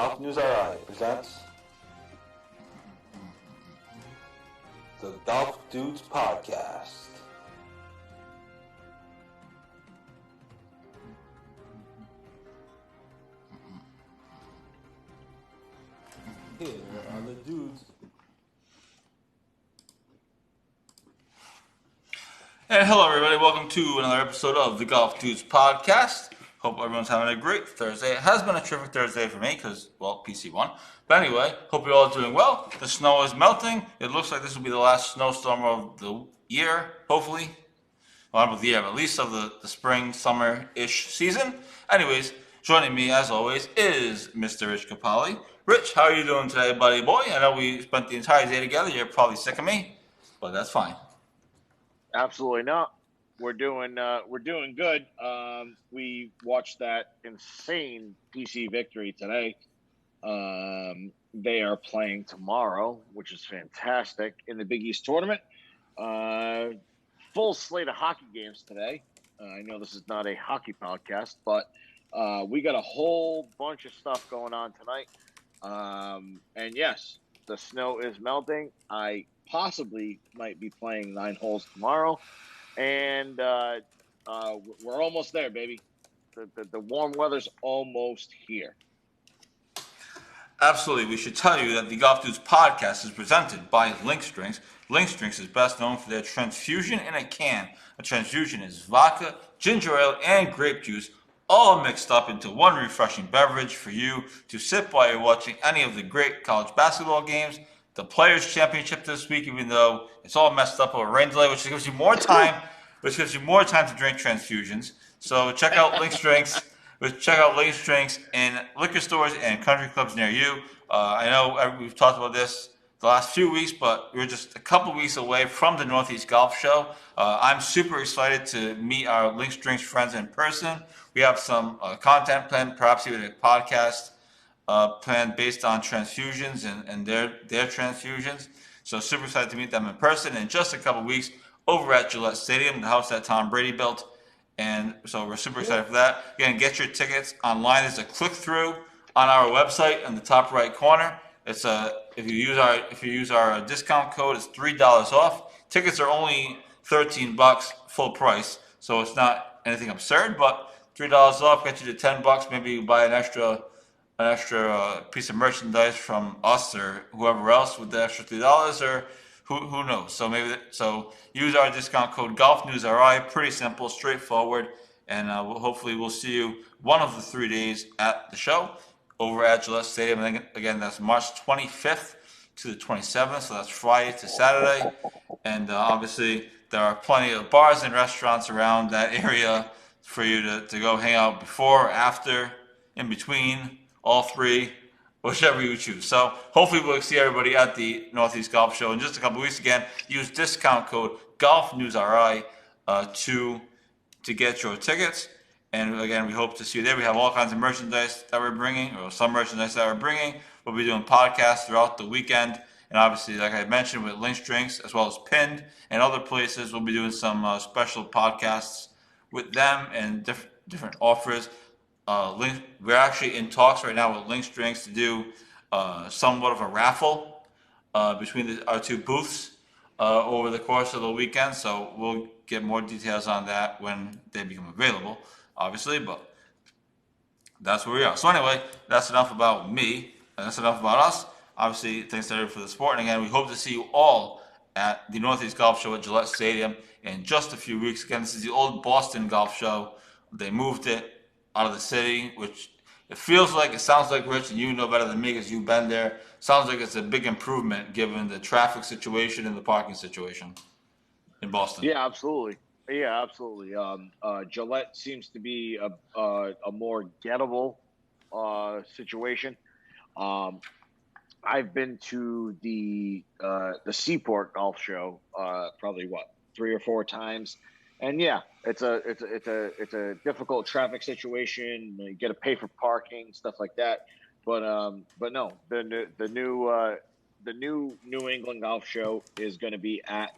GolfNewsRI presents the Golf Dudes Podcast. Here are the dudes. And hello, everybody. Welcome to another episode of the Golf Dudes Podcast. Hope everyone's having a great Thursday. It has been a terrific Thursday for me because, well, PC won. But anyway, hope you're all doing well. The snow is melting. It looks like this will be the last snowstorm of the year, hopefully. Well, not of the year, but at least of the spring, summer-ish season. Anyways, joining me, as always, is Mr. Rich Capali. Rich, how are you doing today, buddy boy? I know we spent the entire day together. You're probably sick of me, but that's fine. Absolutely not. We're doing good. We watched that insane PC victory today. They are playing tomorrow, which is fantastic in the Big East tournament. Full slate of hockey games today. I know this is not a hockey podcast, but we got a whole bunch of stuff going on tonight. And yes, the snow is melting. I possibly might be playing 9 holes tomorrow, and we're almost there, baby. The warm weather's almost here. Absolutely. We should tell you that the Golf Dudes Podcast is presented by Lynx Drinks. Lynx Drinks is best known for their transfusion in a can. A transfusion is vodka, ginger ale, and grape juice, all mixed up into one refreshing beverage for you to sip while you're watching any of the great college basketball games. The Players' Championship this week, even though it's all messed up over rain delay, which gives you more time, to drink transfusions. So check out Lynx Drinks. Check out Lynx Drinks in liquor stores and country clubs near you. I know we've talked about this the last few weeks, but we're just a couple weeks away from the Northeast Golf Show. I'm super excited to meet our Lynx Drinks friends in person. We have some content planned, perhaps even a podcast planned based on transfusions and their transfusions. So super excited to meet them in person in just a couple weeks over at Gillette Stadium, the house that Tom Brady built. And so we're super excited for that. Again, get your tickets online. There's a click-through on our website in the top right corner. It's if you use our discount code, it's $3 off. Tickets are only $13 full price, so it's not anything absurd. But $3 off gets you to $10. Maybe you buy an extra piece of merchandise from us or whoever else with the extra $3, or who knows. So use our discount code GolfNewsRI. Pretty simple, straightforward, and hopefully we'll see you one of the 3 days at the show over at Gillette Stadium. And again, that's March 25th to the 27th, so that's Friday to Saturday. And obviously there are plenty of bars and restaurants around that area for you to go hang out before, after, in between, all three, whichever you choose. So hopefully we'll see everybody at the Northeast Golf Show in just a couple of weeks. Again, use discount code GolfNewsRI to get your tickets. And again, we hope to see you there. We have all kinds of merchandise that we're bringing, or some merchandise that we're bringing. We'll be doing podcasts throughout the weekend. And obviously, like I mentioned, with Lynx Drinks, as well as Pinned and other places, we'll be doing some special podcasts with them and different offers. We're actually in talks right now with Lynx Drinks to do somewhat of a raffle between our two booths over the course of the weekend. So we'll get more details on that when they become available, obviously. But that's where we are. So anyway, that's enough about me. And that's enough about us. Obviously, thanks to everyone for the support. And again, we hope to see you all at the Northeast Golf Show at Gillette Stadium in just a few weeks. Again, this is the old Boston Golf Show. They moved it out of the city, which it sounds like, Rich, and you know better than me because you've been there. Sounds like it's a big improvement given the traffic situation and the parking situation in Boston. Yeah, absolutely. Gillette seems to be a more gettable situation. I've been to the Seaport Golf Show probably 3 or 4 times. And yeah, it's a difficult traffic situation. You got to pay for parking, stuff like that. But no, the new New England Golf Show is going to be at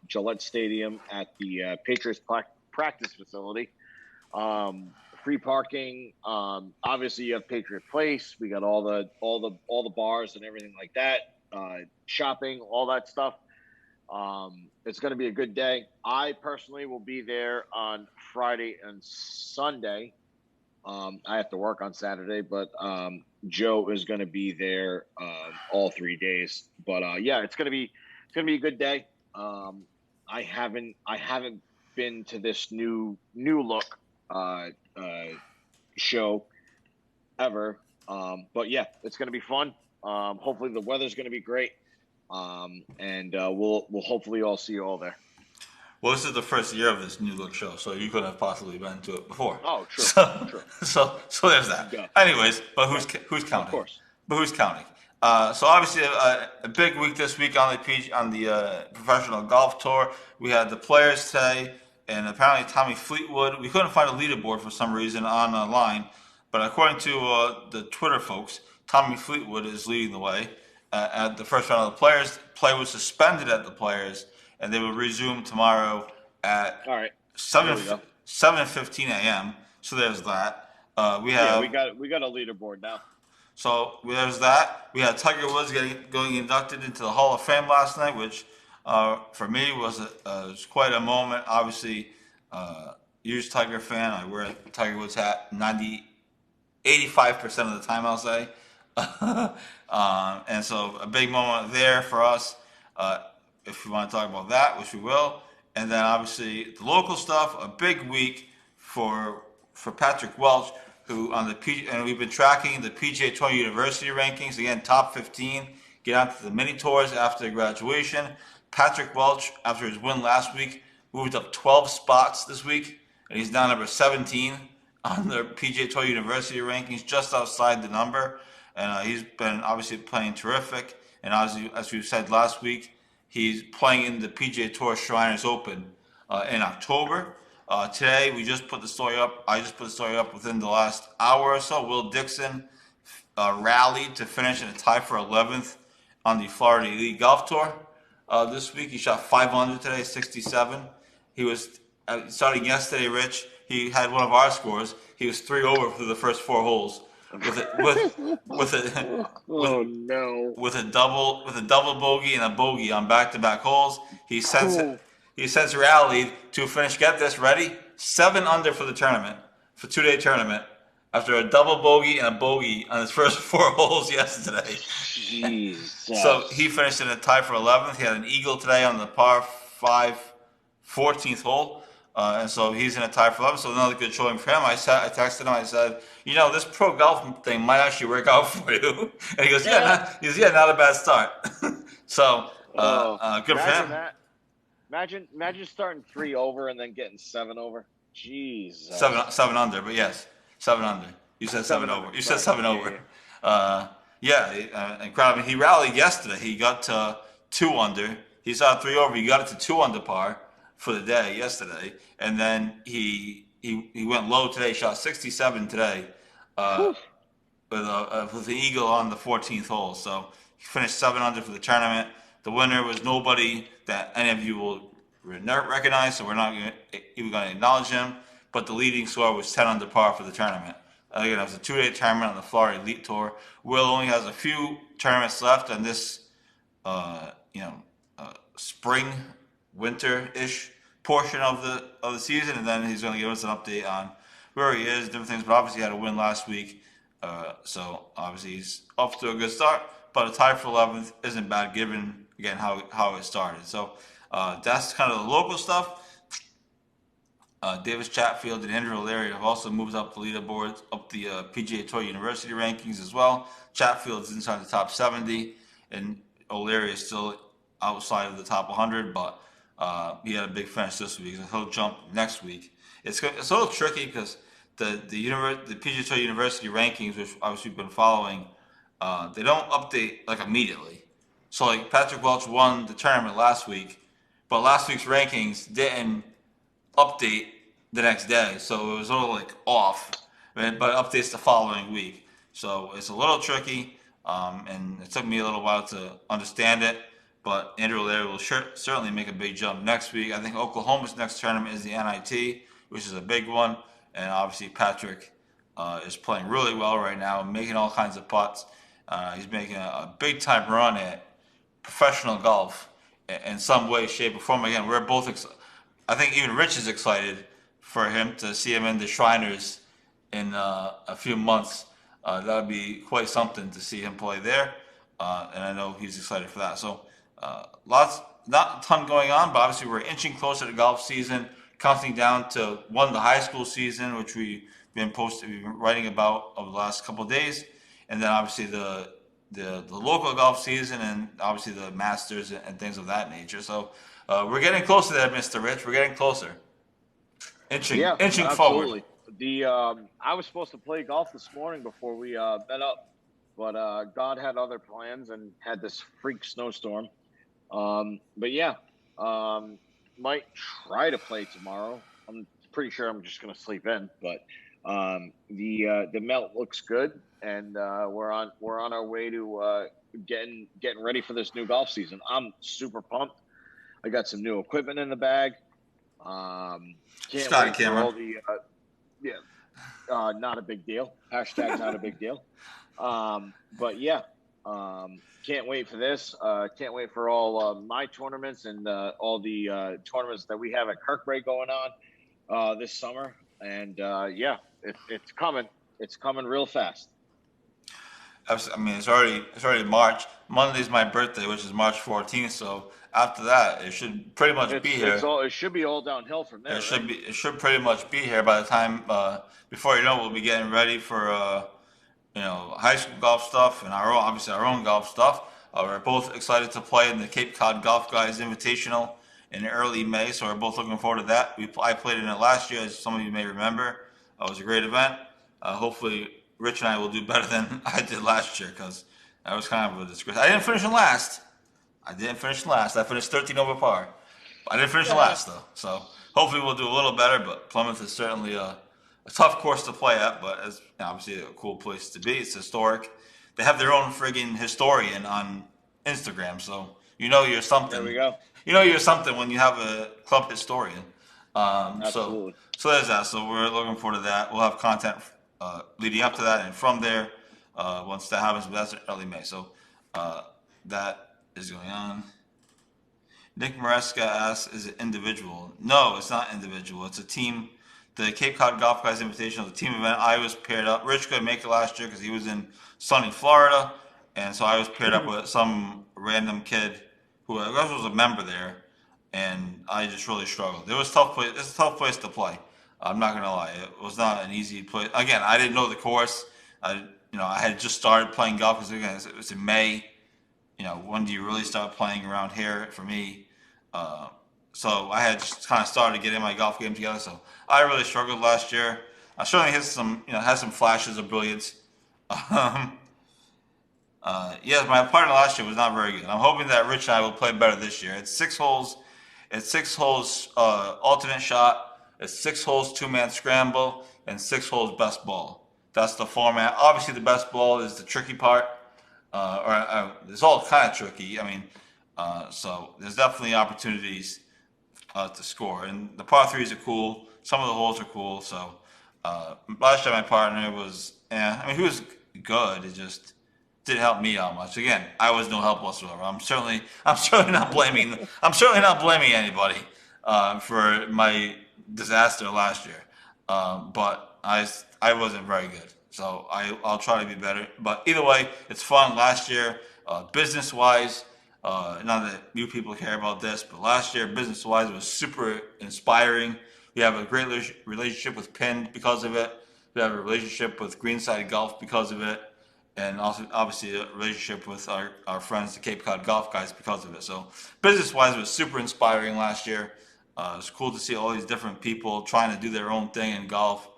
Gillette Stadium at the Patriots practice facility. free parking. Obviously, you have Patriot Place. We got all the bars and everything like that. Shopping, all that stuff. It's going to be a good day. I personally will be there on Friday and Sunday. I have to work on Saturday, but Joe is going to be there all 3 days. But yeah, it's going to be a good day. I haven't been to this new look show ever. But yeah, it's going to be fun. Hopefully the weather's going to be great. And we'll hopefully all see you all there. Well, this is the first year of this new look show, so you couldn't have possibly been to it before. Oh, true. So there's that. Yeah. Anyways, but who's counting? Of course. But who's counting? So obviously a big week this week on the professional golf tour. We had the players today, and apparently Tommy Fleetwood. We couldn't find a leaderboard for some reason online, but according to the Twitter folks, Tommy Fleetwood is leading the way at the first round of the players. Play was suspended at the players, and they will resume tomorrow at 7:15 a.m. So there's that. We got a leaderboard now. So there's that. We had Tiger Woods going inducted into the Hall of Fame last night, which for me was quite a moment. Obviously, huge Tiger fan. I wear a Tiger Woods hat 85% of the time, I'll say. And so a big moment there for us. If we want to talk about that, which we will. And then obviously the local stuff, a big week for Patrick Welch, who and we've been tracking the PGA Tour University rankings. Again, top 15, get on to the mini tours after graduation. Patrick Welch, after his win last week, moved up 12 spots this week, and he's now number 17 on the PGA Tour University rankings, just outside the number. And he's been obviously playing terrific. And as we said last week, he's playing in the PGA Tour Shriners Open in October. Today, we just put the story up. I just put the story up within the last hour or so. Will Dixon rallied to finish in a tie for 11th on the Florida Elite Golf Tour this week. He shot 5 under today, 67. He was starting yesterday, Rich. He had one of our scores. He was 3 over for the first 4 holes with a double bogey and a bogey on back-to-back holes. He since rallied to finish, get this, ready, 7 under for the tournament, for 2-day tournament, after a double bogey and a bogey on his first 4 holes yesterday. Jesus. So he finished in a tie for 11th. He had an eagle today on the par 5 14th hole. And so he's in a tie for 11th. So another good showing for him. I texted him. I said, this pro golf thing might actually work out for you. And he goes, not a bad start. So good for him. That. Imagine starting 3 over and then getting 7 over. Jesus. 7 under, but yes, 7 under. You said 7 over. You said 7 over. Incredible. He rallied yesterday. He got to 2 under. He saw 3 over. He got it to 2 under par for the day yesterday, and then he went low today. Shot 67 today with the eagle on the 14th hole. So he finished 7 under for the tournament. The winner was nobody that any of you will recognize, so we're not even going to acknowledge him. But the leading score was 10 under par for the tournament. Again, it was a 2-day tournament on the Florida Elite Tour. Will only has a few tournaments left on this, spring, winter-ish portion of the season, and then he's going to give us an update on where he is, different things. But obviously, he had a win last week, so obviously he's off to a good start. But a tie for 11th isn't bad, given again how it started. So that's kind of the local stuff. Davis Chatfield and Andrew O'Leary have also moved up the leaderboards, up the PGA Tour University rankings as well. Chatfield's inside the top 70, and O'Leary is still outside of the top 100, but he had a big finish this week, so he'll jump next week. It's a little tricky because the PGA Tour University rankings, which obviously we've been following, they don't update like immediately. So like Patrick Welch won the tournament last week, but last week's rankings didn't update the next day, so it was a little like off, but updates the following week. So it's a little tricky, and it took me a little while to understand it. But Andrew O'Leary will certainly make a big jump next week. I think Oklahoma's next tournament is the NIT, which is a big one. and obviously Patrick is playing really well right now, making all kinds of putts. He's making a big time run at professional golf in some way, shape, or form. Again, we're both. I think even Rich is excited for him to see him in the Shriners in a few months. That would be quite something to see him play there, and I know he's excited for that. So, not a ton going on, but obviously we're inching closer to golf season, counting down to the high school season, which we've been writing about over the last couple of days, and then obviously the local golf season, and obviously the Masters and things of that nature. So we're getting closer there, Mr. Rich. We're getting closer, inching Absolutely. forward. I was supposed to play golf this morning before we met up, but God had other plans and had this freak snowstorm. But yeah, might try to play tomorrow. I'm pretty sure I'm just gonna sleep in, but the melt looks good, and we're on our way to getting ready for this new golf season. I'm super pumped. I got some new equipment in the bag. Can't Scotty wait Cameron. for all the not a big deal. Hashtag not a big deal. But yeah, can't wait for this. Can't wait for all my tournaments and all the tournaments that we have at Kirkbride going on this summer. And yeah, it's coming. It's coming real fast. I mean, it's already March. Monday's my birthday, which is March 14th. So after that, it should pretty much be here. It should be all downhill from there. It should pretty much be here by the time before you know, we'll be getting ready for high school golf stuff and obviously our own golf stuff. We're both excited to play in the Cape Cod Golf Guys Invitational in early May, so we're both looking forward to that. I played in it last year, as some of you may remember. It was a great event. Hopefully, Rich and I will do better than I did last year, because that was kind of a disgrace. I didn't finish in last. I finished 13 over par. I didn't finish last, though. So hopefully we'll do a little better, but Plymouth is certainly a tough course to play at, but it's obviously a cool place to be. It's historic. They have their own friggin' historian on Instagram, so you know you're something. There we go. You know you're something when you have a club historian. Absolutely. So there's that. So we're looking forward to that. We'll have content leading up to that and from there once that happens, but that's early May. So that is going on. Nick Maresca asks, is it individual? No, it's not individual. It's a team. The Cape Cod Golf Guys Invitational is a team event. I was paired up. Rich couldn't make it last year because he was in sunny Florida, and so I was paired up with some random kid who I guess was a member there, and I just really struggled. It was a tough place. It's a tough place to play. I'm not gonna lie. It was not an easy place. Again, I didn't know the course. I had just started playing golf because again it was in May. When do you really start playing around here for me? So I had just kind of started getting my golf game together. So I really struggled last year. I certainly had some flashes of brilliance. Yes, my partner last year was not very good. I'm hoping that Rich and I will play better this year. It's 6 holes. It's 6 holes alternate shot. It's 6 holes 2-man scramble and 6 holes best ball. That's the format. Obviously, the best ball is the tricky part. It's all kind of tricky. I mean, so there's definitely opportunities to score, and the par threes are cool. Some of the holes are cool. So last year my partner was, he was good. It just didn't help me out much. Again, I was no help whatsoever. I'm certainly not blaming. I'm certainly not blaming anybody for my disaster last year. But I wasn't very good. So I'll try to be better. But either way, it's fun. Last year, business-wise, not that you people care about this, but last year, business-wise, it was super inspiring. We have a great relationship with Penn because of it. We have a relationship with Greenside Golf because of it. And also, obviously, a relationship with our friends, the Cape Cod Golf Guys, because of it. So business-wise, it was super inspiring last year. It was cool to see all these different people trying to do their own thing in golf.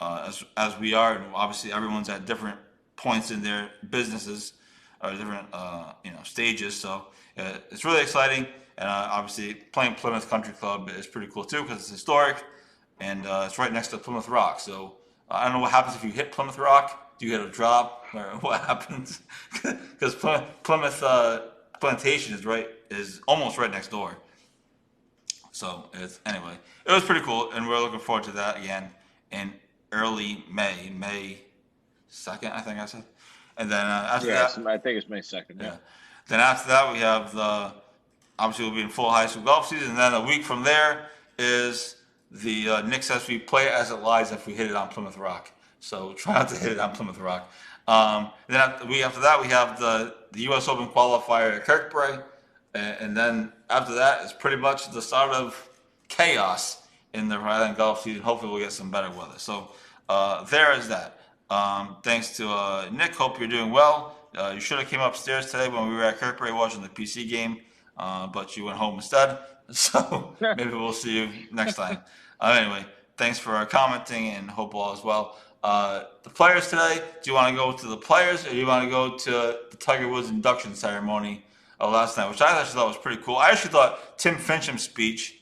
As we are, and obviously everyone's at different points in their businesses or different stages. So it's really exciting, and obviously playing Plymouth Country Club is pretty cool too because it's historic, and it's right next to Plymouth Rock. So I don't know what happens if you hit Plymouth Rock. Do you get a drop, or what happens? Because Plymouth Plantation is almost right next door. So anyway, it was pretty cool, and we're looking forward to that again. in early May 2nd, I think I said. And then after Yes, that, I think it's May 2nd. yeah. Yeah. Then after that, we have obviously we'll be in full high school golf season. And then a week from there is the Knicks as we play it as it lies if we hit it on Plymouth Rock. So try not to hit it on Plymouth Rock. Then after that, we have the U.S. Open qualifier at Kirkbride. And then after that is pretty much the start of chaos in the Rhode Island golf season. Hopefully we'll get some better weather. So there is that. Thanks to Nick. Hope you're doing well. You should have came upstairs today when we were at Kirkbride watching the PC game, but you went home instead. So maybe we'll see you next time. Anyway, thanks for commenting and hope all is well. The players today, do you want to go to the players or do you want to go to the Tiger Woods induction ceremony last night, which I actually thought was pretty cool. I actually thought Tim Fincham's speech,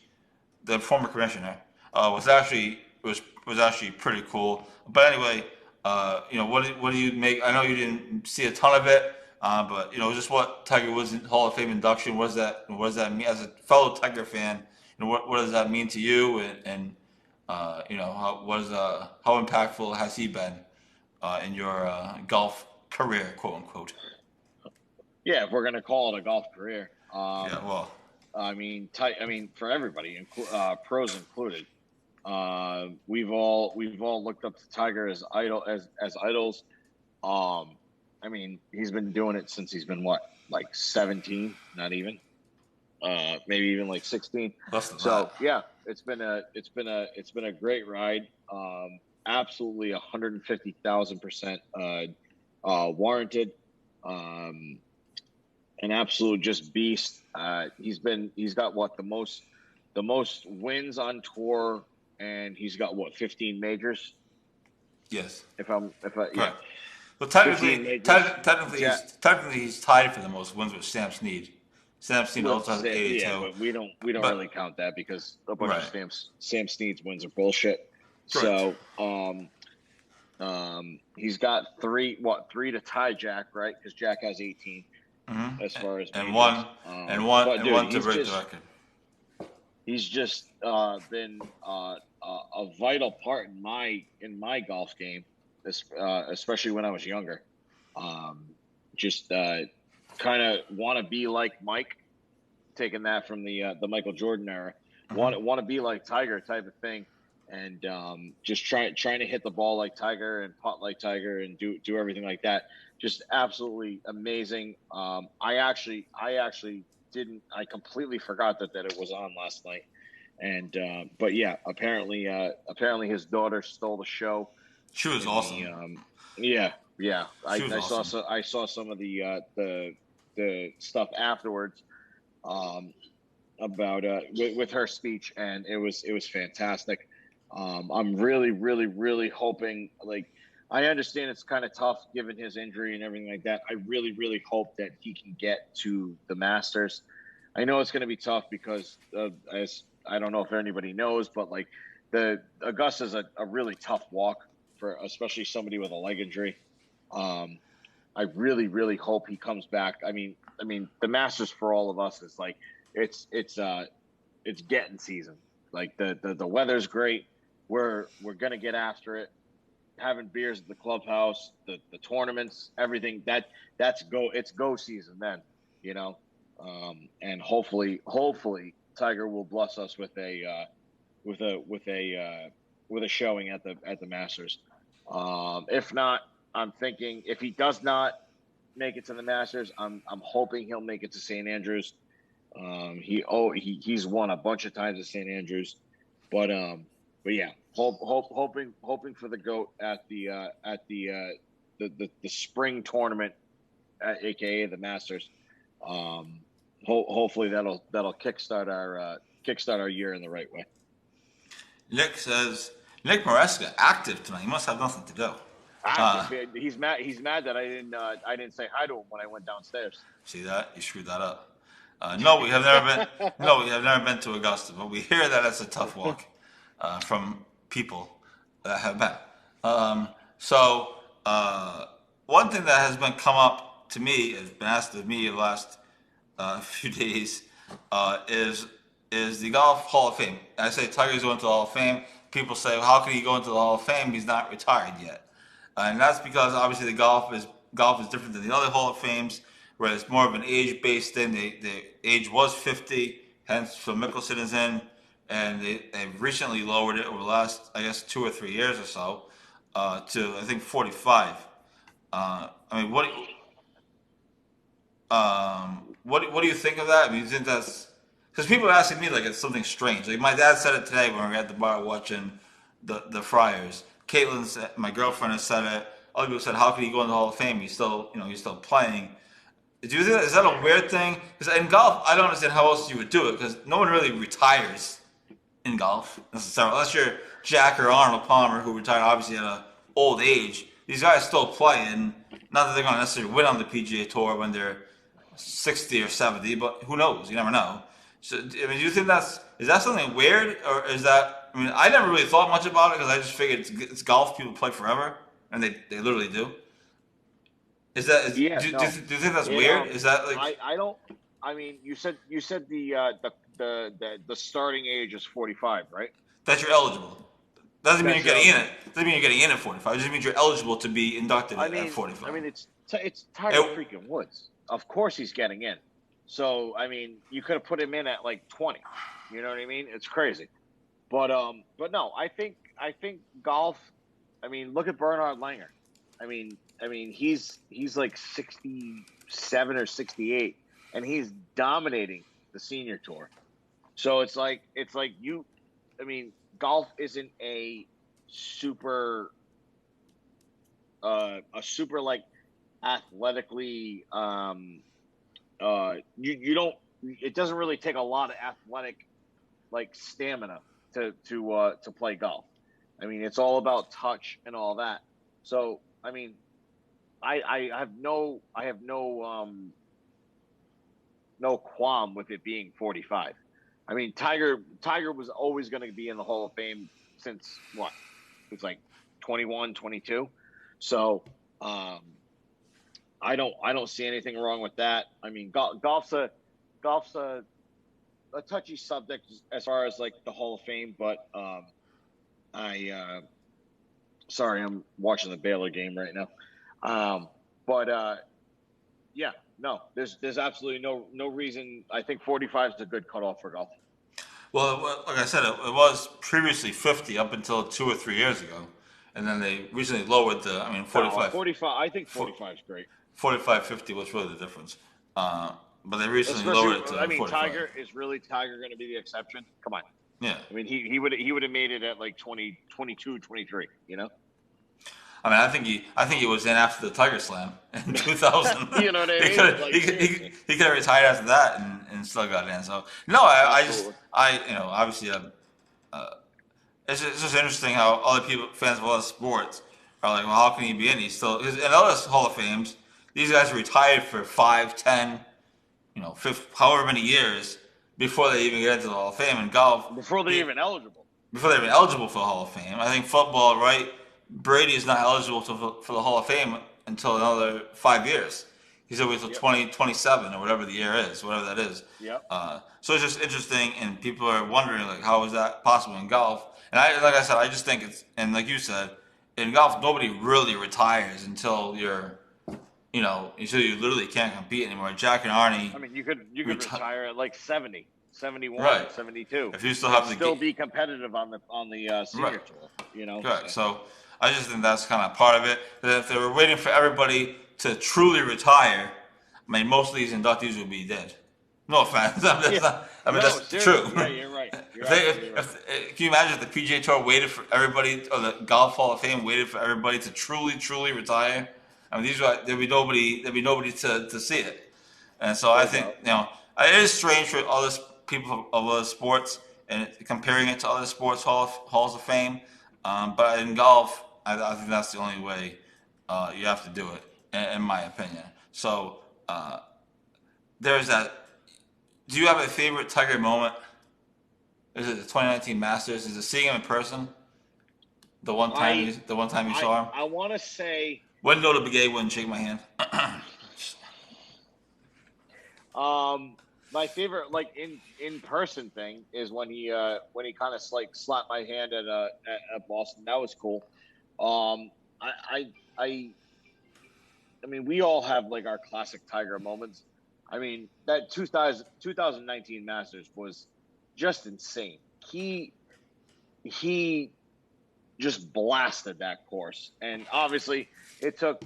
the former commissioner, was actually pretty cool. But anyway, what do you make? I know you didn't see a ton of it, but just what Tiger Woods Hall of Fame induction. What does that mean as a fellow Tiger fan? What does that mean to you? And how impactful has he been in your golf career, quote unquote? Yeah, if we're gonna call it a golf career. Yeah, well, I mean, for everybody, pros included. We've all looked up to Tiger as idols. I mean, he's been doing it since he's been what, like 17, not even, maybe even like 16. So yeah, it's been a great ride. Absolutely 150,000% warranted. An absolute just beast. He's got what, the most wins on tour, and he's got what, 15 majors. Yes. Yeah. Well, technically, he's tied for the most wins with Sam Snead. Sam Snead also has 82. Yeah, but we don't really count that because a bunch of Sam Snead's wins are bullshit. Correct. So, he's got three to tie Jack, right? Because Jack has 18. Mm-hmm. As far as and one to break the record. He's just been a vital part in my golf game, especially when I was younger. Just kind of want to be like Mike, taking that from the Michael Jordan era. Mm-hmm. Want to be like Tiger type of thing, and just trying to hit the ball like Tiger and putt like Tiger and do everything like that. Just absolutely amazing. I actually didn't. I completely forgot that it was on last night. And but yeah, apparently his daughter stole the show. She was awesome. Yeah. I saw some of the stuff afterwards about with her speech, and it was fantastic. I'm really hoping, like, I understand it's kind of tough given his injury and everything like that. I really hope that he can get to the Masters. I know it's going to be tough because as I don't know if anybody knows, but like the Augusta's a really tough walk for especially somebody with a leg injury. I really hope he comes back. I mean the Masters for all of us is like it's getting season. Like the weather's great. We're gonna get after it. Having beers at the clubhouse, the tournaments, everything it's go season then, and hopefully Tiger will bless us with a showing at the Masters. If not, I'm thinking if he does not make it to the Masters, I'm hoping he'll make it to St. Andrews. He's won a bunch of times at St. Andrews, but yeah, hoping for the GOAT at the spring tournament, aka the Masters. Hopefully that'll kickstart our year in the right way. Nick says Nick Maresca active tonight. He must have nothing to do. He's mad. He's mad that I didn't say hi to him when I went downstairs. See that? You screwed that up. No, we have never been. No, we have never been to Augusta, but we hear that it's a tough walk from people that have been. So one thing that has been come up to me, has been asked of me the last few days, is the Golf Hall of Fame. I say Tiger's going to the Hall of Fame. people say, well, how can he go into the Hall of Fame? He's not retired yet. And that's because obviously the golf is different than the other Hall of Fames, where it's more of an age-based thing. The age was 50, hence Phil Mickelson is in, and they've recently lowered it over the last, I guess, 2 or 3 years or so to, I think, 45. I mean, what do you think of that? I mean, you think that's because people are asking me like it's something strange. Like my dad said it today when we were at the bar watching the Friars. Caitlin, my girlfriend, has said it. Other people said, "How could he go in the Hall of Fame? He's still, he's still playing." Do you think is that a weird thing? Because in golf, I don't understand how else you would do it because no one really retires in golf necessarily, unless you're Jack or Arnold Palmer, who retired obviously at an old age. These guys still play, and not that they're going to necessarily win on the PGA Tour when they're 60 or 70, but who knows? You never know. So, I mean, do you think is that something weird, or is that? I mean, I never really thought much about it because I just figured it's golf. People play forever, and they literally do. Is that? Do you think that's weird? Is that like? I don't. I mean, you said the starting age is 45, right? That you're eligible. Doesn't mean you're getting in it. Doesn't mean you're getting in at 45. It just means you're eligible to be inducted at 45. I mean, it's Tiger freaking Woods. Of course he's getting in. So I mean, you could have put him in at like 20. You know what I mean? It's crazy. But no, I think golf. I mean, look at Bernhard Langer. I mean, he's like 67 or 68, and he's dominating the senior tour. So it's like you. I mean, golf isn't a super like athletically. You don't. It doesn't really take a lot of athletic like stamina to play golf. I mean, it's all about touch and all that. So I mean, I have no qualm with it being 45. I mean, Tiger was always going to be in the Hall of Fame since what? It's like 21, 22. So I don't see anything wrong with that. I mean, golf's a touchy subject as far as like the Hall of Fame, but sorry, I'm watching the Baylor game right now. Yeah, no, there's absolutely no reason. I think 45 is a good cutoff for golf. Well, like I said, it was previously 50 up until 2 or 3 years ago, and then they recently lowered 45. No, 45. I think 45 is great. 45, 50 was really the difference. But they recently lowered it to 45. Tiger going to be the exception? Come on. Yeah. I mean, he would have made it at like 20, 22, 23, you know? I mean, I think he was in after the Tiger Slam in 2000. You know what I mean? He could have retired after that and still got in. So no, obviously it's just interesting how other fans of other sports are like, well, how can he be in? He's still in other Hall of Fames. These guys retired for 5, 10, however many years before they even get into the Hall of Fame. In golf, before they're even eligible for the Hall of Fame. I think football, right? Brady is not eligible for the Hall of Fame until another 5 years. He's always till 2027 or whatever the year is, whatever that is. Yep. So it's just interesting, and people are wondering like, how is that possible in golf? And like I said, I just think it's, and like you said, in golf, nobody really retires until until you literally can't compete anymore. Jack and Arnie. I mean, you could retire at like 70, 71, right. 72. If you still have to be competitive on the senior right. tour, Right. So I just think that's kind of part of it. That if they were waiting for everybody to truly retire, I mean, most of these inductees would be dead. No offense. That's true. Yeah, you're right. Can you imagine if the PGA Tour waited for everybody, or the Golf Hall of Fame waited for everybody to truly retire? I mean, there'd be nobody to see it. And so I think, it is strange for other people of other sports and comparing it to other sports halls of fame. But in golf, I think that's the only way you have to do it, in my opinion. So there's that. Do you have a favorite Tiger moment? Is it the 2019 Masters? Is it seeing him in person? The one time you saw him? I want to say. Wouldn't go to Big A, wouldn't shake my hand. my favorite like in person thing is when he kind of like slapped my hand at Boston. That was cool. Um, I mean, we all have like our classic Tiger moments. I mean, that 2019 Masters was just insane. He just blasted that course, and obviously it took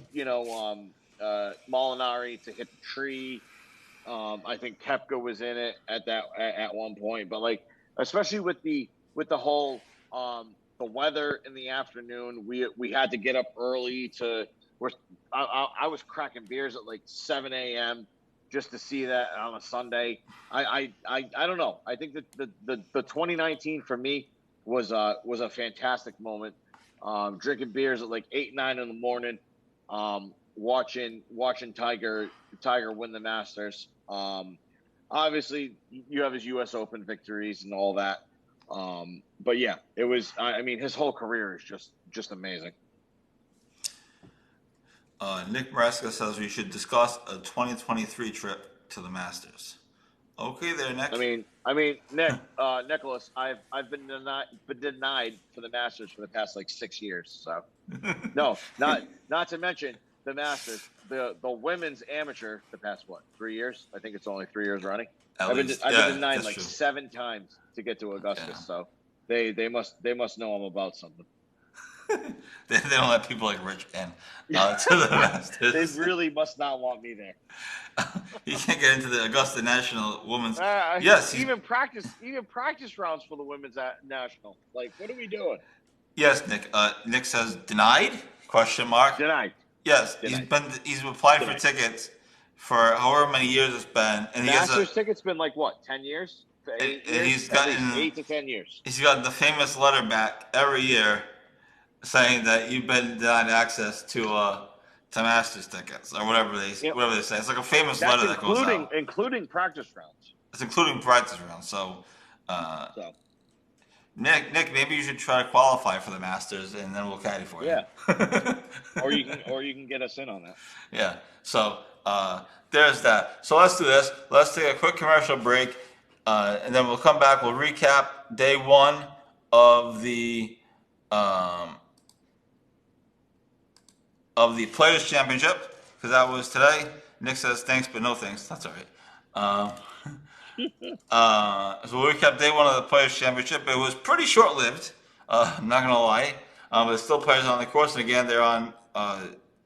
Molinari to hit the tree. I think Kepka was in it at one point, but like especially with the whole the weather in the afternoon, we had to get up early to. I was cracking beers at like 7 a.m. just to see that on a Sunday. I don't know. I think that the 2019 for me was a fantastic moment. Drinking beers at like 8-9 in the morning. Watching Tiger win the Masters. Obviously, you have his U.S. Open victories and all that. But yeah, it was. I mean, his whole career is just amazing. Nick Maresca says we should discuss a 2023 trip to the Masters. Okay, there, Nick. I mean, Nick, Nicholas, I've been denied for the Masters for the past like 6 years. So, no, not to mention the Masters, the women's amateur, the past 3 years? I think it's only 3 years running. I've been denied like 7 times to get to Augusta. Yeah. So they must know I'm about something. they don't let people like Rich in to the Masters. They really must not want me there. You can't get into the Augusta National Women's. Yes, even practice rounds for the women's national. Like, what are we doing? Yes, Nick. Nick says denied? Question mark. Denied. Yes, denied. he's applied for tickets for however many years it's been, and Masters tickets been like what, 10 years? 8 years? He's gotten 8 to 10 years. He's gotten the famous letter back every year, saying that you've been denied access to Masters tickets or whatever they say. It's like a famous letter that goes out, including practice rounds. It's including practice rounds. So. Nick, maybe you should try to qualify for the Masters, and then we'll caddy for you. Yeah. or you can get us in on that. Yeah. So there's that. So let's do this. Let's take a quick commercial break, and then we'll come back. We'll recap day 1 of the Players Championship, because that was today. Nick says thanks, but no thanks. That's all right. So we recap day 1 of the Players Championship. It was pretty short-lived, I'm not gonna lie. But there's still players on the course, and again, they're on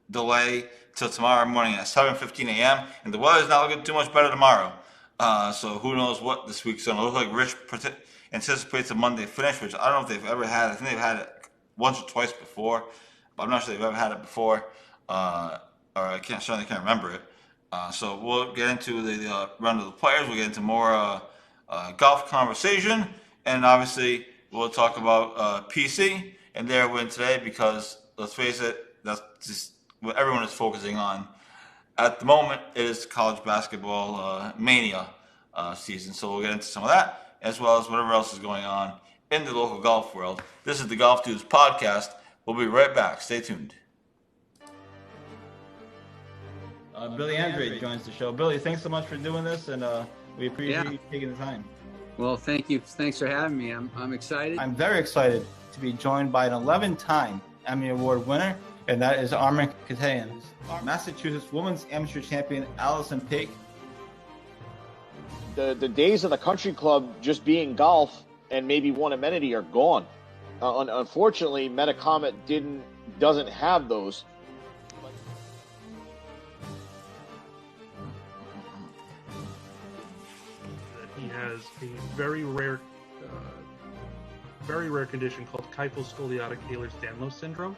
delay till tomorrow morning at 7:15 a.m. And the weather's not looking too much better tomorrow. So who knows what this week's gonna look like. Rich anticipates a Monday finish, which I don't know if they've ever had. I think they've had it once or twice before, but I'm not sure they've ever had it before. Or I certainly can't remember it. So we'll get into the run of the players. We'll get into more golf conversation, and obviously we'll talk about PC and their win today, because let's face it, that's just what everyone is focusing on at the moment. It is college basketball mania season, so we'll get into some of that as well as whatever else is going on in the local golf world. This is the Golf Dudes podcast. We'll be right back. Stay tuned. Billy Andre joins the show. Billy, thanks so much for doing this, and we appreciate you taking the time. Well, thank you. Thanks for having me. I'm excited. I'm very excited to be joined by an 11-time Emmy Award winner, and that is Armin Katayan. Massachusetts Women's Amateur Champion Allison Paik. The days of the country club just being golf and maybe one amenity are gone. Unfortunately, Metacomet doesn't have those. He has a very rare condition called kyphoscoliotic Ehlers-Danlos syndrome.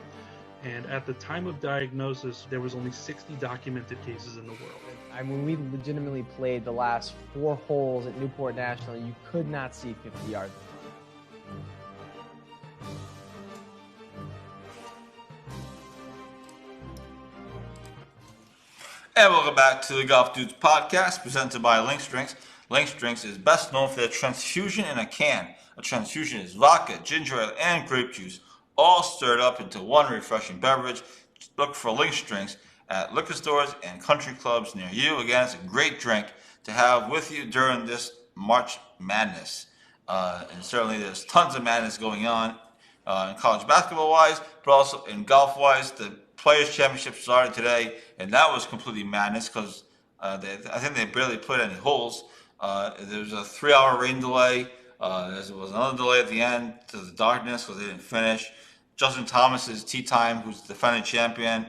And at the time of diagnosis, there was only 60 documented cases in the world. I mean, we legitimately played the last 4 holes at Newport National. You could not see 50 yards. And welcome back to the Golf Dudes podcast, presented by Lynx Drinks. Lynx Drinks is best known for their transfusion in a can. A transfusion is vodka, ginger ale, and grape juice, all stirred up into one refreshing beverage. Look for Lynx Drinks at liquor stores and country clubs near you. Again, it's a great drink to have with you during this March Madness. And certainly there's tons of madness going on in college basketball-wise, but also in golf-wise. The Players' Championship started today, and that was completely madness because I think they barely played any holes. There was a 3-hour rain delay. There was another delay at the end to the darkness because they didn't finish. Justin Thomas's tee time, who's the defending champion,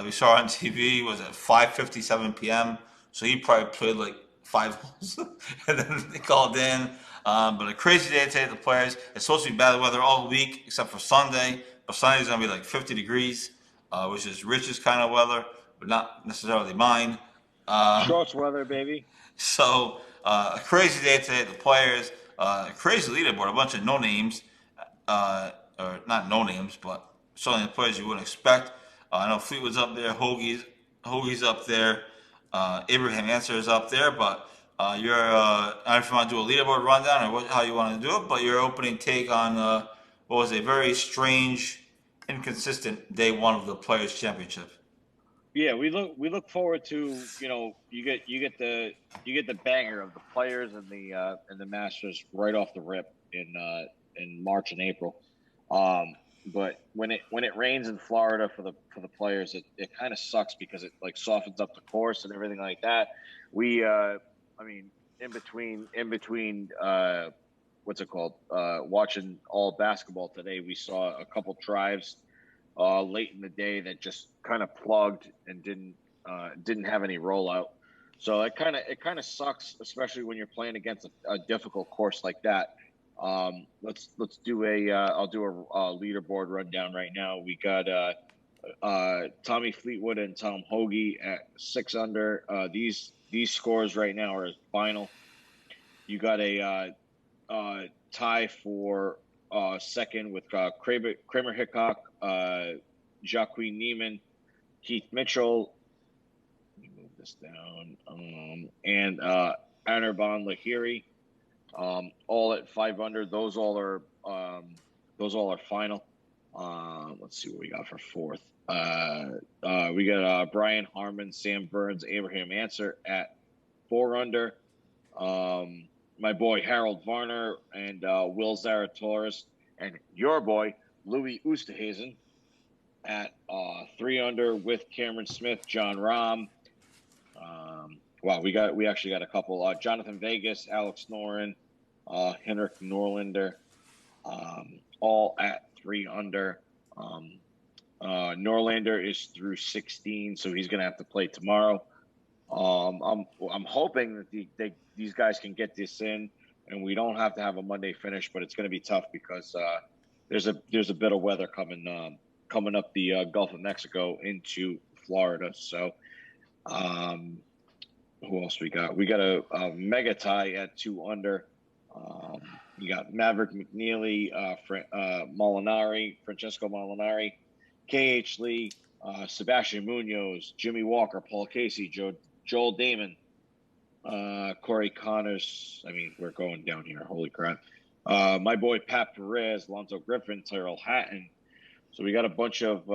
we saw on TV, was at 5:57 p.m. So he probably played like 5 holes, and then they called in. But a crazy day today at the Players. It's supposed to be bad weather all week except for Sunday. But Sunday's gonna be like 50 degrees, which is Rich's kind of weather, but not necessarily mine. Shorts weather, baby. So a crazy day today at the Players. A crazy leaderboard, a bunch of no names, or not no names, but certainly the players you wouldn't expect. I know Fleetwood's up there, Hoagie's up there, Abraham Answer is up there, but I don't know if you want to do a leaderboard rundown or how you want to do it, but your opening take on what was a very strange, inconsistent day one of the Players' Championship. Yeah, we look forward to, you get the banger of the Players and the Masters right off the rip in March and April. But when it rains in Florida for the Players, it kind of sucks because it like softens up the course and everything like that. We in between what's it called? Watching all basketball today, we saw a couple drives late in the day that just kind of plugged and didn't have any rollout. So it kind of sucks, especially when you're playing against a difficult course like that. Let's do I'll do a leaderboard rundown right now. We got Tommy Fleetwood and Tom Hoagie at 6 under. These scores right now are final. You got a tie for second with Kramer Hickok, Jacqueline Neiman, Keith Mitchell. Let me move this down. And Anirban Lahiri, all at 5 under. Those all are final. Let's see what we got for fourth. We got Brian Harmon, Sam Burns, Abraham Answer at 4 under. My boy Harold Varner and Will Zalatoris, and your boy Louis Oosthuizen at 3 under with Cameron Smith, John Rahm. Wow, we actually got a couple. Jonathan Vegas, Alex Noren, Henrik Norlander, all at 3 under. Norlander is through 16, so he's going to have to play tomorrow. I'm hoping that these guys can get this in, and we don't have to have a Monday finish, but it's going to be tough because there's a bit of weather coming up the Gulf of Mexico into Florida. So, who else we got? We got a mega tie at 2 under. You got Maverick McNeely, Francesco Molinari, K.H. Lee, Sebastian Munoz, Jimmy Walker, Paul Casey, Joel Damon, Corey Connors. I mean, we're going down here. Holy crap. My boy Pat Perez, Lonzo Griffin, Tyrell Hatton. So we got a bunch of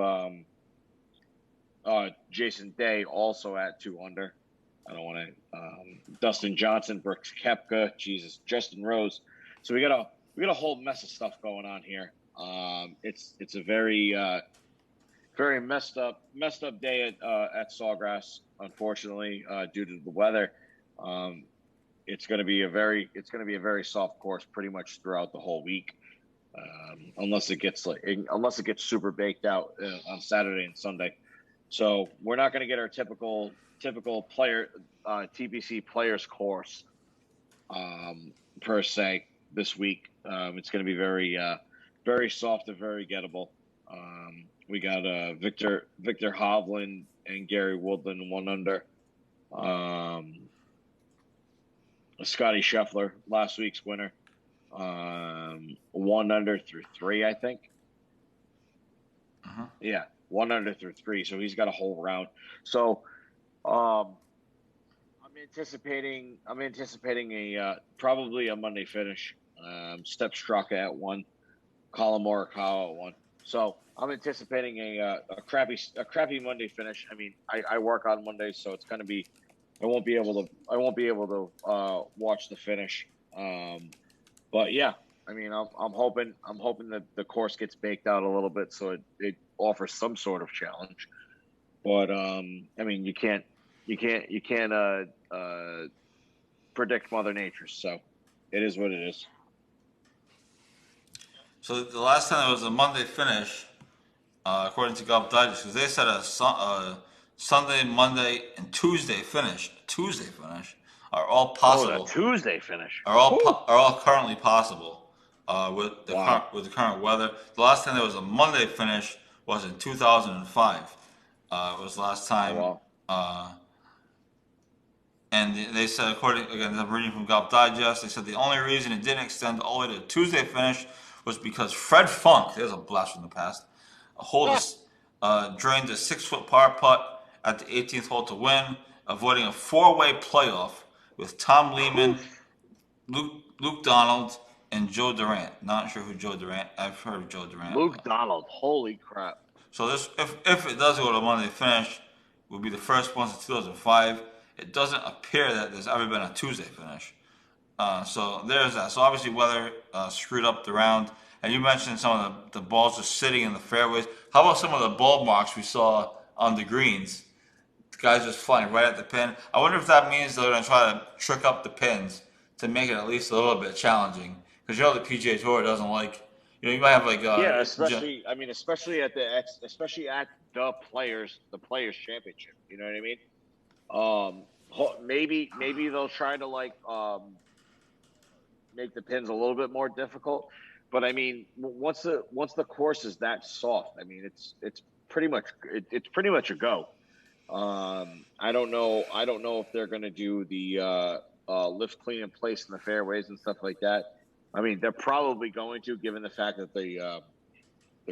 Jason Day also at 2 under. I don't want to. Dustin Johnson, Brooks Koepka, Justin Rose. So we got a whole mess of stuff going on here. It's a very very messed up day at Sawgrass, unfortunately, due to the weather. It's going to be a very soft course pretty much throughout the whole week, unless it gets super baked out on Saturday and Sunday. So we're not going to get our typical player TPC players course per se this week. It's going to be very soft and very gettable. We got Victor Hovland and Gary Woodland 1 under. Scotty Scheffler, last week's winner, 1 under through 3, I think. Yeah, 1 under through 3. So he's got a whole round. So I'm anticipating a probably a Monday finish. Step Straka at 1, Colin Morikawa at 1. So I'm anticipating a crappy Monday finish. I mean, I work on Mondays, so it's gonna be I won't be able to watch the finish. But yeah, I mean, I'm hoping that the course gets baked out a little bit so it offers some sort of challenge. But I mean, you can't predict Mother Nature, so it is what it is. So the last time there was a Monday finish, according to Golf Digest, because they said Sunday, Monday, and Tuesday finish are all possible. Oh, the Tuesday finish are all currently possible with the Wow. with the current weather. The last time there was a Monday finish was in 2005. It was the last time. Oh, wow. And they said, according again, I'm reading from Golf Digest. They said the only reason it didn't extend all the way to the Tuesday finish was because Fred Funk, there's a blast from the past, drained a 6-foot par putt at the 18th hole to win, avoiding a 4-way playoff with Tom Lehman, Luke Donald, and Joe Durant. Not sure who Joe Durant. I've heard of Joe Durant. Luke Donald. Holy crap. So this, if it does go to Monday finish, will be the first one since 2005. It doesn't appear that there's ever been a Tuesday finish. So there's that. So obviously weather screwed up the round. And you mentioned some of the balls just sitting in the fairways. How about some of the ball marks we saw on the greens? The guys just flying right at the pin. I wonder if that means they're going to try to trick up the pins to make it at least a little bit challenging. Because the PGA Tour doesn't like, you might have like yeah, especially at the players championship. You know what I mean? Maybe they'll try to make the pins a little bit more difficult. But I mean, once the course is that soft, I mean, it's pretty much a go. I don't know if they're going to do the lift, clean, and place in the fairways and stuff like that. I mean, they're probably going to, given the fact that the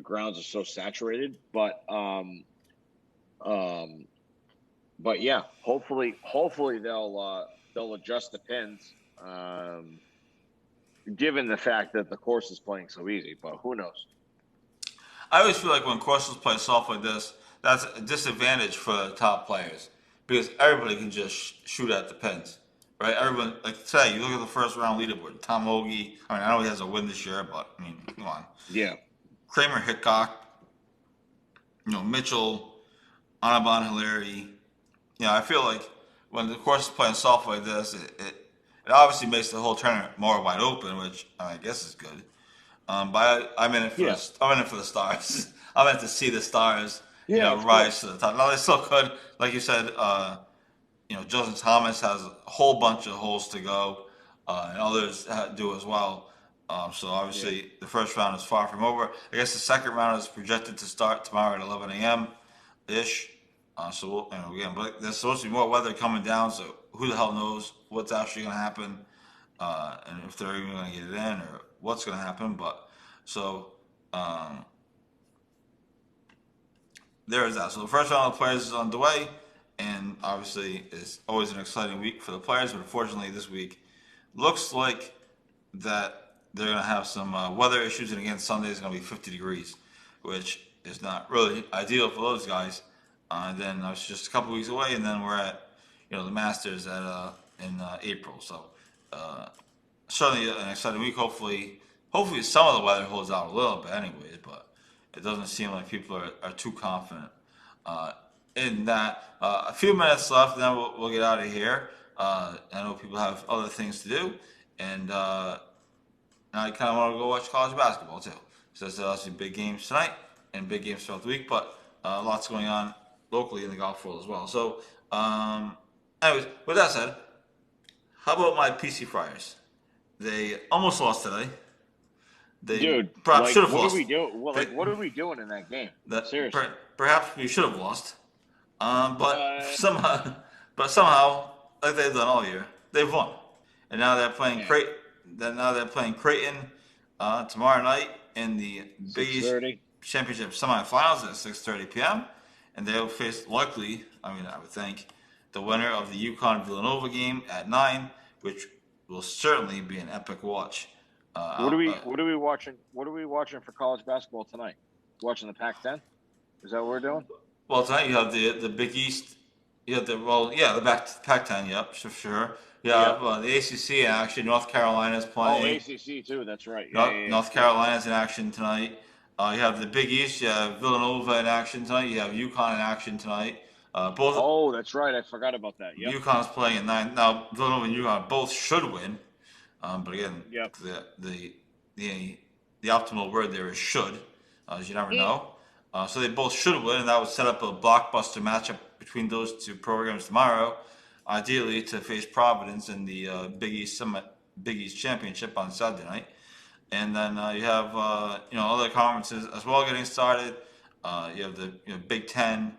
grounds are so saturated. But yeah, hopefully they'll adjust the pins, given the fact that the course is playing so easy. But who knows? I always feel like when courses play soft like this, that's a disadvantage for the top players because everybody can just shoot at the pins, right? Everyone, like today, you look at the first round leaderboard. Tom Hoge, I mean, I know he has a win this year, but I mean, come on. Yeah. Kramer Hickok, Mitchell, Anabon Hilaire. I feel like when the course is playing soft like this, it obviously makes the whole tournament more wide open, which I guess is good. But I'm in it for the stars. I'm in it to see the stars, rise to the top. Now they still could, like you said. Justin Thomas has a whole bunch of holes to go, and others do as well. So obviously the first round is far from over. I guess the second round is projected to start tomorrow at 11 a.m. ish. So again, but there's supposed to be more weather coming down. So who the hell knows what's actually going to happen, and if they're even going to get it in or what's going to happen. But so there is that. So the first round of players is underway, and obviously it's always an exciting week for the players. But unfortunately, this week looks like that they're going to have some weather issues, and again, Sunday is going to be 50 degrees, which is not really ideal for those guys. And then it's just a couple weeks away, and then we're at the Masters in April. So certainly an exciting week. Hopefully some of the weather holds out a little bit, anyways. But it doesn't seem like people are too confident in that. A few minutes left, and then we'll get out of here. I know people have other things to do, and now I kind of want to go watch college basketball too. So there's obviously big games tonight and big games throughout the week, but lots going on locally in the golf world as well. So, anyways, with that said, how about my PC Friars? They almost lost today. They perhaps should have lost. What are we doing in that game? Seriously. Perhaps we should have lost. But somehow, like they've done all year, they've won. And now they're playing Creighton tomorrow night in the Big East Championship semifinals at 6:30 p.m. And they'll face likely, I would think, the winner of the UConn Villanova game at 9, which will certainly be an epic watch. What are we watching? What are we watching for college basketball tonight? Watching the Pac-10? Is that what we're doing? Well, tonight you have the Big East. The Pac-10. Yep, sure. Yeah, the ACC in action. North Carolina's Oh, playing. ACC too. That's right. Yeah. North Carolina's in action tonight. You have the Big East. You have Villanova in action tonight. You have UConn in action tonight. Both. Oh, that's right. I forgot about that. Yep. UConn's playing at 9 now. Villanova and UConn both should win, but again, Yep. the optimal word there is should, as you never know. So they both should win, and that would set up a blockbuster matchup between those two programs tomorrow, ideally to face Providence in the Big East Championship on Saturday night. And then you have other conferences as well getting started. You have the Big Ten,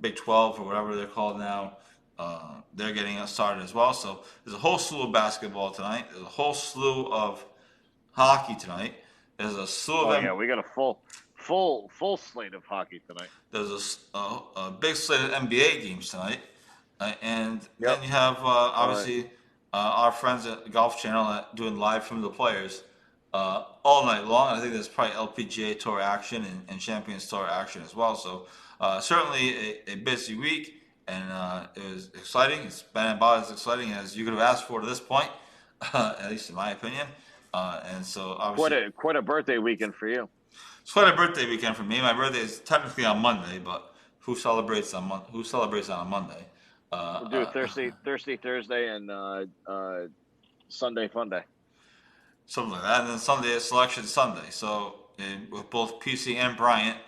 Big 12 or whatever they're called now. They're getting us started as well. So there's a whole slew of basketball tonight. There's a whole slew of hockey tonight. There's a slew of we got a full slate of hockey tonight. There's a big slate of NBA games tonight, and then you have obviously our friends at the Golf Channel doing live from the players all night long. I think there's probably LPGA Tour action and Champions Tour action as well. So certainly a busy week, and it was exciting. It's been about as exciting as you could have asked for to this point, at least in my opinion. And so obviously quite a birthday weekend for you. It's quite a birthday weekend for me. My birthday is technically on Monday, but who celebrates on a Monday? We'll do Thursday, and Sunday Fun Day. Something like that. And then Sunday is Selection Sunday. So with both PC and Bryant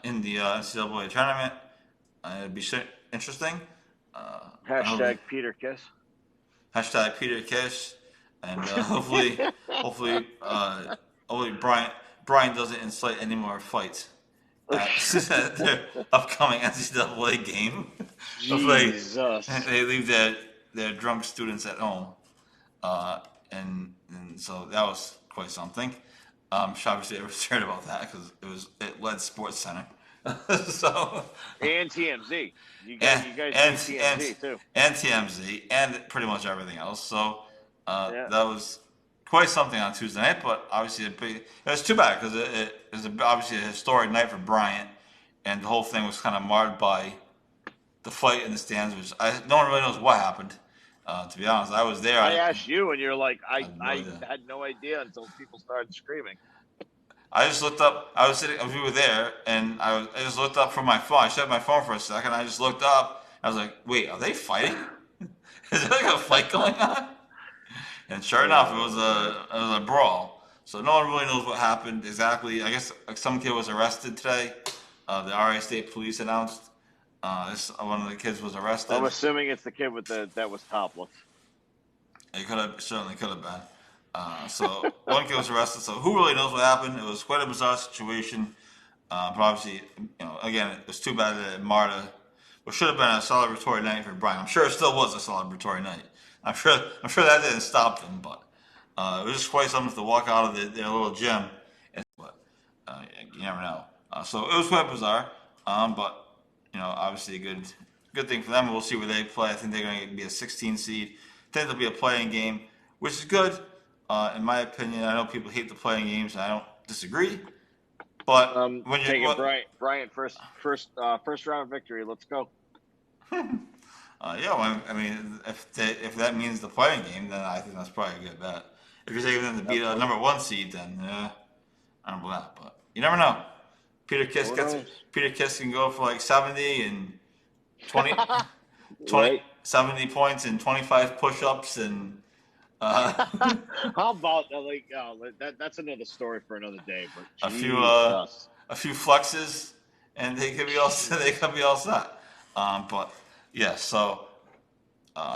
in the NCAA tournament, it'd be interesting. Hashtag Peter Kiss. Hashtag Peter Kiss, and hopefully Brian doesn't incite any more fights at their upcoming NCAA game. Jesus. They leave their drunk students at home, and so that was quite something. Obviously, I was scared about that because it led Sports Center. So and TMZ, you guys and TMZ too, and TMZ, and pretty much everything else. So that was quite something on Tuesday night, but obviously it was too bad because it was obviously a historic night for Bryant, and the whole thing was kind of marred by the fight in the stands, which no one really knows what happened. To be honest, I was there. I asked you, and you're like, I had no idea until people started screaming. I just looked up. We were there, and I just looked up from my phone. I shut my phone for a second. I just looked up. I was like, "Wait, are they fighting? Is there like a fight going on?" And sure enough, it was a brawl. So no one really knows what happened exactly. I guess some kid was arrested today. The RA State Police announced one of the kids was arrested. I'm assuming it's the kid that was topless. It certainly could have been. So one kid was arrested. So who really knows what happened? It was quite a bizarre situation. But obviously, again, it was too bad that it marred what should have been a celebratory night for Brian. I'm sure it still was a celebratory night. I'm sure that didn't stop them, but it was just quite something to walk out of their little gym. But you never know. So it was quite bizarre. But obviously a good thing for them. We'll see where they play. I think they're going to be a 16 seed. I think it'll be a playing game, which is good. In my opinion, I know people hate the playing games, and I don't disagree. But when you're taking Bryant first round victory, let's go. I mean, if that means the playing game, then I think that's probably a good bet. If you're taking them to beat a number 1 seed, then I don't know that, but you never know. Peter Kiss can go for like 70 and 20, right. 70 points and 25 push-ups and. How about that's another story for another day. But a few flexes, and they could be all set. But yeah, so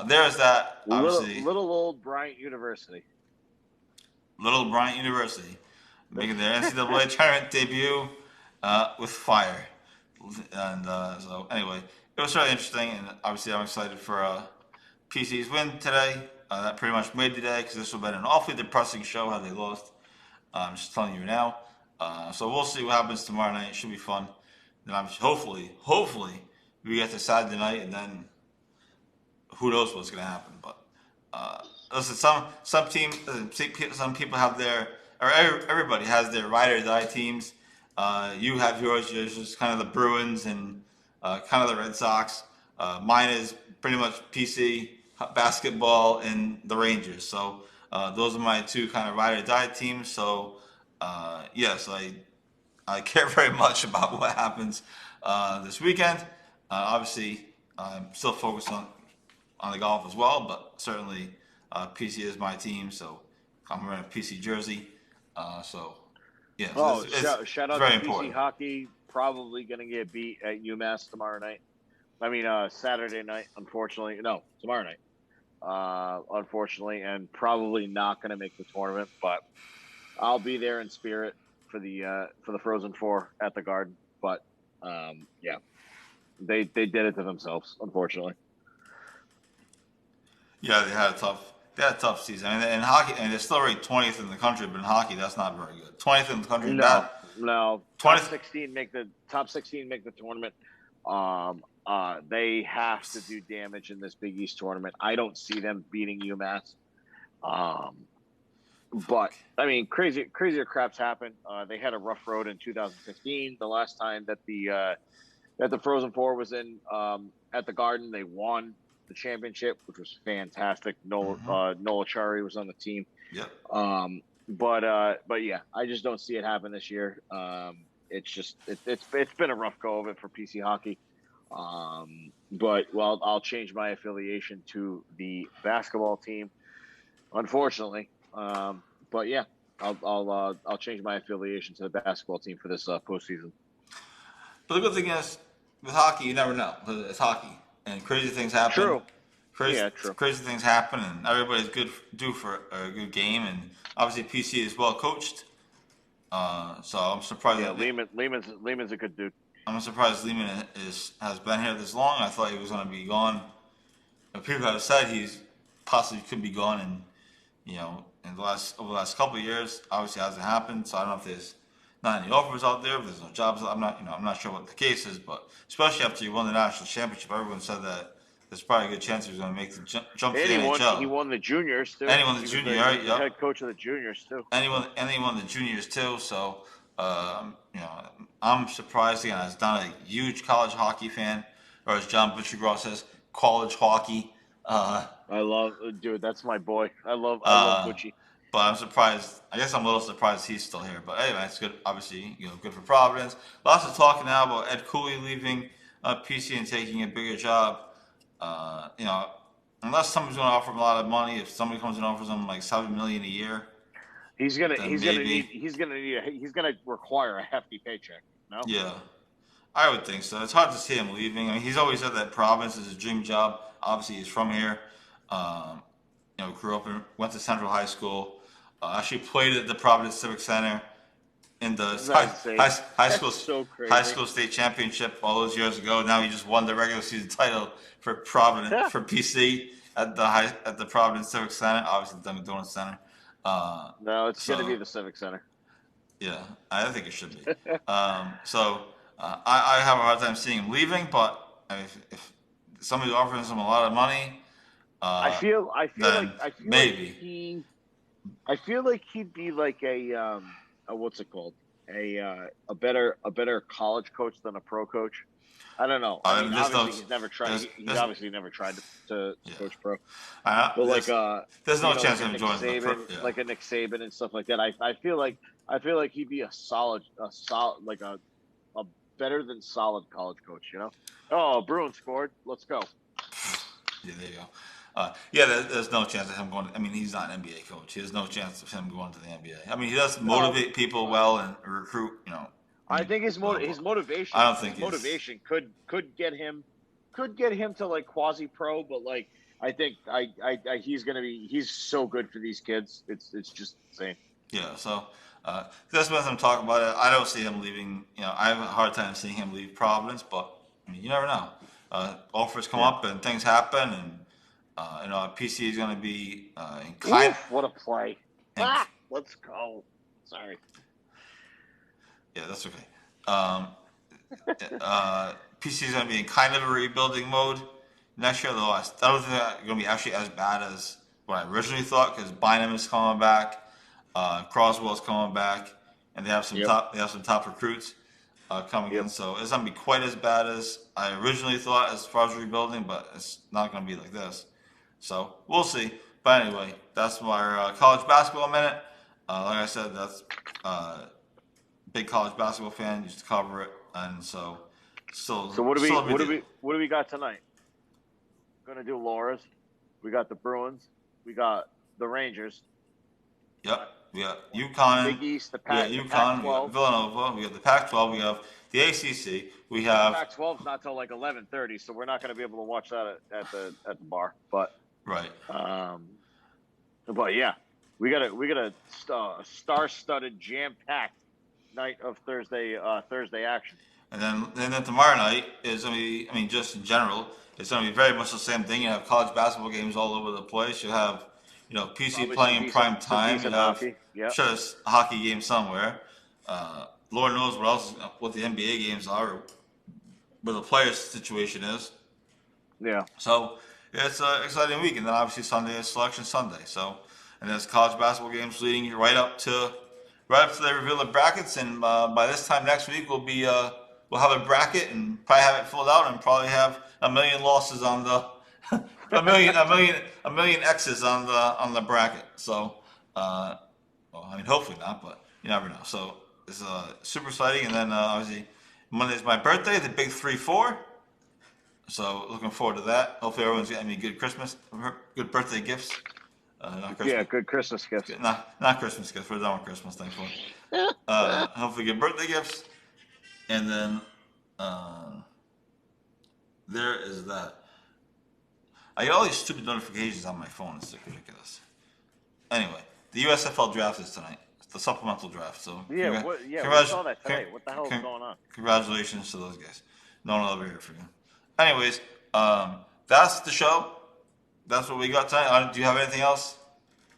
there's that. Obviously, little old Bryant University. Little Bryant University making their NCAA tournament debut with fire, and so anyway, it was really interesting, and obviously I'm excited for PC's win today. That pretty much made the day because this would have been an awfully depressing show had they lost. I'm just telling you now. So we'll see what happens tomorrow night. It should be fun. Then hopefully we get to Saturday night, and then who knows what's going to happen. But listen, some people have everybody has their ride or die teams. You have yours. Yours is kind of the Bruins and kind of the Red Sox. Mine is pretty much PC, basketball, and the Rangers. So those are my two kind of ride or die teams. So yes, I care very much about what happens this weekend. Obviously, I'm still focused on the golf as well, but certainly PC is my team, so I'm wearing a PC jersey. So yeah, Shout it's out to very PC important. hockey. Probably going to get beat at UMass tomorrow night. I mean, Saturday night, unfortunately. No, tomorrow night. Unfortunately, and probably not going to make the tournament, but I'll be there in spirit for the Frozen Four at the Garden. But yeah, they did it to themselves, unfortunately. Yeah, they had a tough season. I mean, in hockey, and they're still ranked 20th in the country, but in hockey, that's not very good. 20th in the country. No. 20th. Top 16 make the tournament. They have to do damage in this Big East tournament. I don't see them beating UMass. But I mean, crazier craps happen. They had a rough road in 2015. The last time that the Frozen Four was in at the Garden, they won the championship, which was fantastic. Nola Chari was on the team. Yep. But yeah, I just don't see it happen this year. It's been a rough go of it for PC hockey. But I'll change my affiliation to the basketball team, unfortunately. But yeah, I'll change my affiliation to the basketball team for this postseason. But the good thing is, with hockey, you never know. It's hockey, and crazy things happen. True. Crazy things happen, and everybody's due for a good game. And obviously, PC is well coached. So I'm surprised. Yeah, Lehman's a good dude. I'm surprised Lehman has been here this long. I thought he was going to be gone. People have said he's possibly could be gone, and over the last couple of years, obviously hasn't happened. So I don't know if there's not any offers out there, if there's no jobs. I'm not sure what the case is, but especially after you won the national championship, everyone said that there's probably a good chance he was going to make the jump to the NHL. He won the juniors too. And he won the junior, right? Yep. Head coach of the juniors too. And he won the juniors too. So I'm surprised. Again, I'm not a huge college hockey fan, or as John Butchergross says, college hockey. I love, dude. That's my boy. I love Butchie. But I'm surprised. I guess I'm a little surprised he's still here. But anyway, it's good. Obviously, good for Providence. Lots of talk now about Ed Cooley leaving PC and taking a bigger job. Unless somebody's going to offer him a lot of money, if somebody comes and offers him like $7 million a year, he's gonna require a hefty paycheck. No. Yeah, I would think so. It's hard to see him leaving. I mean, he's always said that Providence is his dream job. Obviously, he's from here. Grew up and went to Central High School. Actually played at the Providence Civic Center in the high school state championship all those years ago. Now he just won the regular season title for Providence for PC at the Providence Civic Center, obviously Dunkin' Donuts Center. No, it's going to be the Civic Center. Yeah, I think it should be. I have a hard time seeing him leaving, but if somebody offers him a lot of money, I feel maybe. I feel like he'd be like a what's it called? A better college coach than a pro coach. I don't know. I mean, obviously he's never tried. He's obviously never tried to coach pro. But there's no chance of him joining the pro. Yeah. Like a Nick Saban and stuff like that. I feel like he'd be a solid like a better than solid college coach. Oh, Bruins scored. Let's go. Yeah, there you go. There's no chance of him going. I mean, he's not an NBA coach. There's no chance of him going to the NBA. I mean, he does motivate people well and recruit. I think his motivation. I don't think motivation could get him to like quasi pro, but like I think he's so good for these kids. It's just insane. Yeah. So that's what I'm talking about. I don't see him leaving. I have a hard time seeing him leave Providence, but I mean, you never know. Offers come up and things happen, and PC is going to be in kind. What a play! Let's go. Sorry. Yeah, that's okay. PC is going to be in kind of a rebuilding mode next year, though. I don't think it's going to be actually as bad as what I originally thought, because Bynum is coming back, Croswell's coming back, and they have some top recruits. coming in, so it's going to be quite as bad as I originally thought as far as rebuilding, but it's not going to be like this. So we'll see. But anyway, that's my college basketball minute. Like I said, that's big college basketball fan. Used to cover it, and so still. So what do we got tonight? Going to do Laura's. We got the Bruins. We got the Rangers. Yep. We got UConn. Big East, the UConn. We got Villanova. We got the Pac-12. We have the ACC. We have Pac-12's not till like 11:30, so we're not going to be able to watch that at the bar. But right. But yeah, we got a star-studded, jam-packed night of Thursday action. And then tomorrow night is going to be, I mean, just in general, it's going to be very much the same thing. You have college basketball games all over the place. You have, PC Probably playing in prime time. You have, hockey. Yep. I'm sure there's a hockey game somewhere. Lord knows what the NBA games are, or where the players' situation is. Yeah. So it's an exciting week, and then obviously Sunday is Selection Sunday. So, and there's college basketball games leading right up to they reveal the brackets, and by this time next week we'll have a bracket and probably have it filled out, and probably have a million losses on the a million X's on the bracket. So, hopefully not, but you never know. So it's super exciting, and then obviously Monday's my birthday, the big 3-4. So looking forward to that. Hopefully everyone's getting me good birthday gifts. Not Christmas. Yeah, good Christmas gifts. Not Christmas gifts. We're done with Christmas, thankfully. Hopefully good birthday gifts. And then there is that. I get all these stupid notifications on my phone. It's like ridiculous. Anyway, the USFL draft is tonight. It's the supplemental draft. So we saw that today. What the hell is going on? Congratulations to those guys. No one will ever hear from you. Anyways, that's the show. That's what we got tonight. Do you have anything else?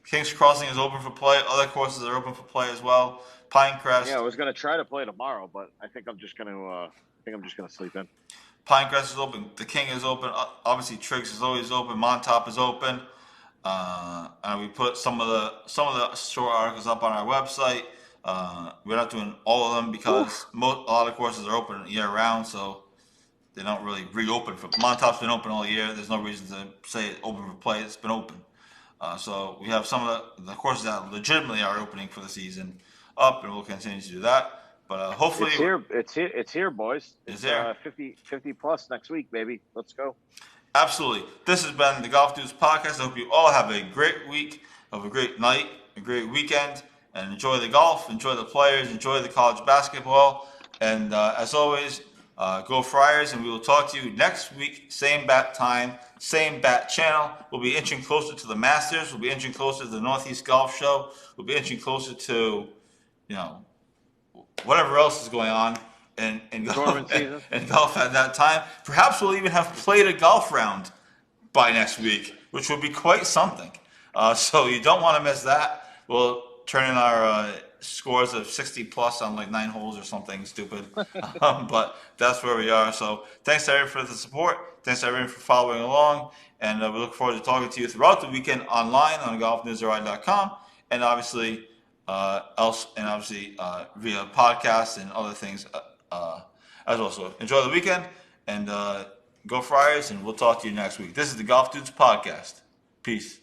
King's Crossing is open for play. Other courses are open for play as well. Pinecrest. Yeah, I was gonna try to play tomorrow, but I think I'm just gonna sleep in. Pinecrest is open. The King is open. Obviously, Triggs is always open. Montauk is open. And we put some of the short articles up on our website. We're not doing all of them because a lot of courses are open year round, so they don't really reopen. Montauk's been open all year. There's no reason to say it's open for play. It's been open. So we have some of the courses that legitimately are opening for the season up, and we'll continue to do that. But hopefully it's here, boys. It's here. 50 plus next week, baby. Let's go. Absolutely. This has been the Golf Dudes Podcast. I hope you all have a great week, have a great night, a great weekend, and enjoy the golf, enjoy the players, enjoy the college basketball. And as always, go Friars, and we will talk to you next week, same bat time, same bat channel. We'll be inching closer to the Masters. We'll be inching closer to the Northeast Golf Show. We'll be inching closer to, whatever else is going on in golf at that time. Perhaps we'll even have played a golf round by next week, which would be quite something. So you don't want to miss that. We'll turn in our scores of 60 plus on like 9 holes or something stupid. But that's where we are. So thanks to everyone for the support. Thanks to everyone for following along. And we look forward to talking to you throughout the weekend online on GolfNewsRI.com. And obviously, via podcasts and other things as well. So enjoy the weekend and go Friars, and we'll talk to you next week. This is the Golf Dudes Podcast. Peace.